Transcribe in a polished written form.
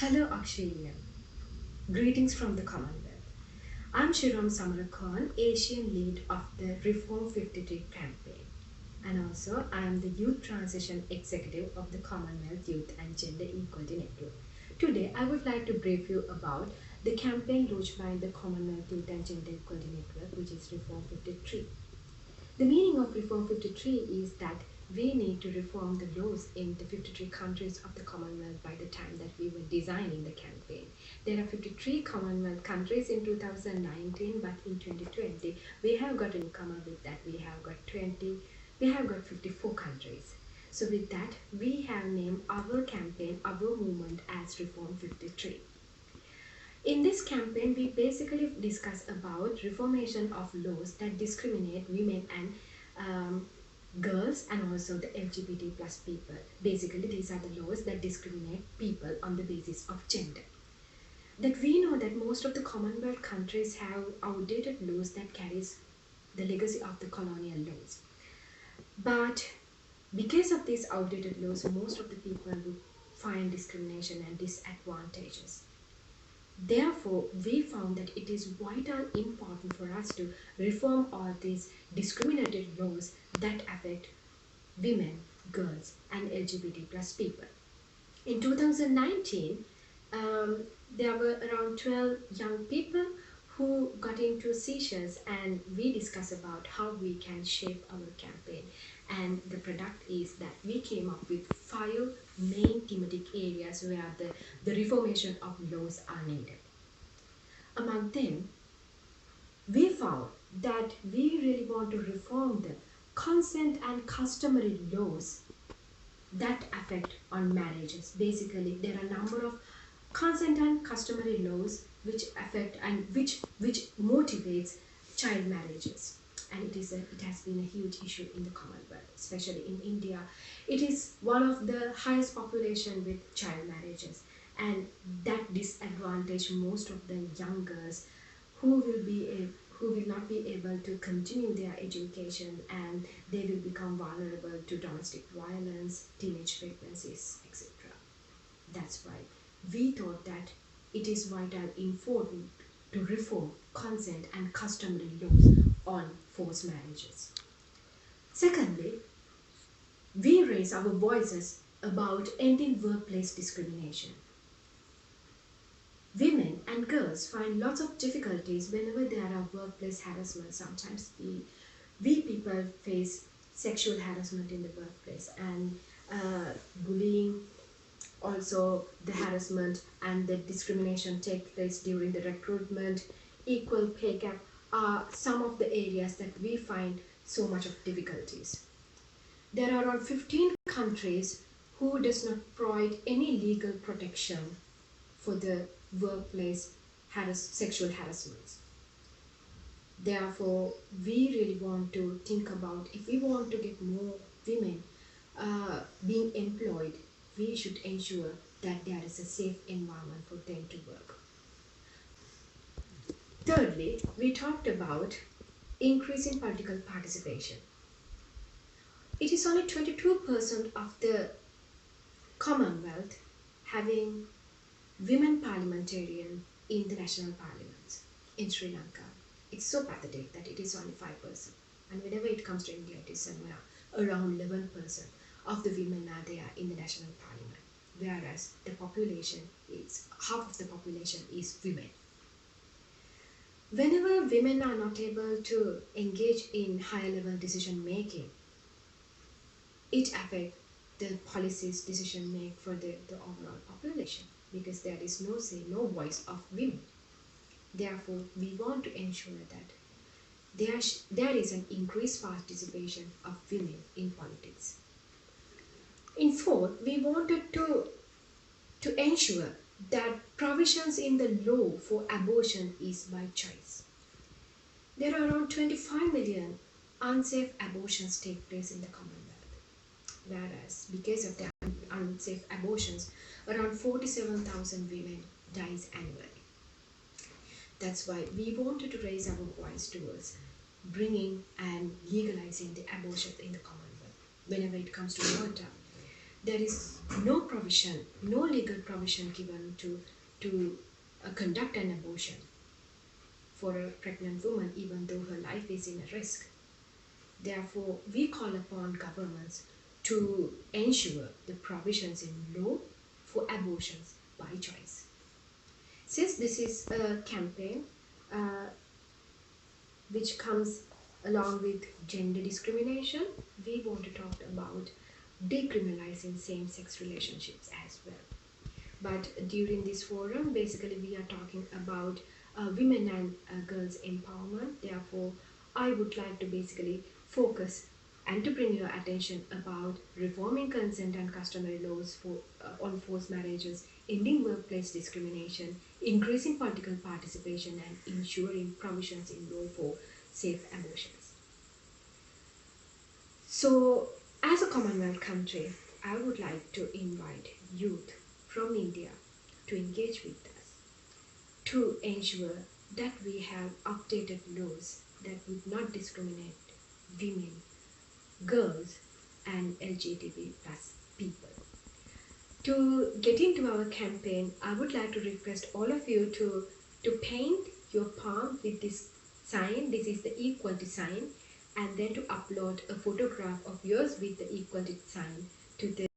Hello Australia. Greetings from the Commonwealth. I'm Shiram Samarakhan, Asian lead of the Reform53 campaign. And also, I am the Youth Transition Executive of the Commonwealth Youth and Gender Equality Network. Today, I would like to brief you about the campaign launched by the Commonwealth Youth and Gender Equality Network, which is Reform53. The meaning of Reform 53 is that we need to reform the laws in the 53 countries of the Commonwealth by the time that we were designing the campaign. There are 53 Commonwealth countries in 2019, but in 2020 we have got to come up with that we have got 54 countries. So with that, we have named our campaign, our movement as Reform 53. In this campaign, we basically discuss about reformation of laws that discriminate women and girls and also the LGBT plus people. Basically, these are the laws that discriminate people on the basis of gender. That we know that most of the Commonwealth countries have outdated laws that carries the legacy of the colonial laws. But because of these outdated laws, most of the people would find discrimination and disadvantages. Therefore, we found that it is vital important for us to reform all these discriminatory laws that affect women, girls, and LGBT plus people. In 2019, there were around 12 young people who got into seizures, and we discussed about how we can shape our campaign. And the product is that we came up with 5 main thematic areas where the reformation of laws are needed. Among them, we found that we really want to reform the consent and customary laws that affect on marriages. Basically, there are a number of consent and customary laws which affect and which motivates child marriages, and it has been a huge issue in the Commonwealth, especially in India. It is one of the highest population with child marriages, and that disadvantage most of the young girls who will not be able to continue their education, and they will become vulnerable to domestic violence, teenage pregnancies, etc. That's why we thought that it is vital important to reform consent and customary laws on forced marriages. Secondly, we raise our voices about ending workplace discrimination. Women and girls find lots of difficulties whenever there are workplace harassment. Sometimes we people face sexual harassment in the workplace, and bullying, also the harassment and the discrimination take place during the recruitment. Equal pay gap are some of the areas that we find so much of difficulties. There are around 15 countries who does not provide any legal protection for the workplace sexual harassments. Therefore, we really want to think about, if we want to get more women being employed, we should ensure that there is a safe environment for them to work. Thirdly, we talked about increasing political participation. It is only 22% of the Commonwealth having women parliamentarian in the national parliaments. In Sri Lanka, it's so pathetic that it is only 5%, and whenever it comes to India, it is somewhere around 11% of the women are there in the national parliament, whereas the population is half of the population is women. Whenever women are not able to engage in higher level decision making, it affects the policies decision make for the overall population, because there is no say, no voice of women. Therefore, we want to ensure that there is an increased participation of women in politics. In fourth, we wanted to ensure that provisions in the law for abortion is by choice. There are around 25 million unsafe abortions take place in the Commonwealth, whereas because of the unsafe abortions, around 47,000 women dies annually. That's why we wanted to raise our voice towards bringing and legalizing the abortion in the Commonwealth. Whenever it comes to murder, There is no provision, no legal provision given to conduct an abortion for a pregnant woman, even though her life is in a risk. Therefore, we call upon governments to ensure the provisions in law for abortions by choice. Since this is a campaign uh, which comes along with gender discrimination, we want to talk about decriminalizing same-sex relationships as well. But during this forum, basically we are talking about women and girls empowerment. Therefore, I would like to basically focus and to bring your attention about reforming consent and customary laws for on forced marriages, ending workplace discrimination, increasing political participation, and ensuring provisions in law for safe abortions. So, as a Commonwealth country, I would like to invite youth from India to engage with us to ensure that we have updated laws that would not discriminate women, girls, and LGBT plus people. To get into our campaign, I would like to request all of you to paint your palm with this sign. This is the equality sign, and then to upload a photograph of yours with the equality sign to the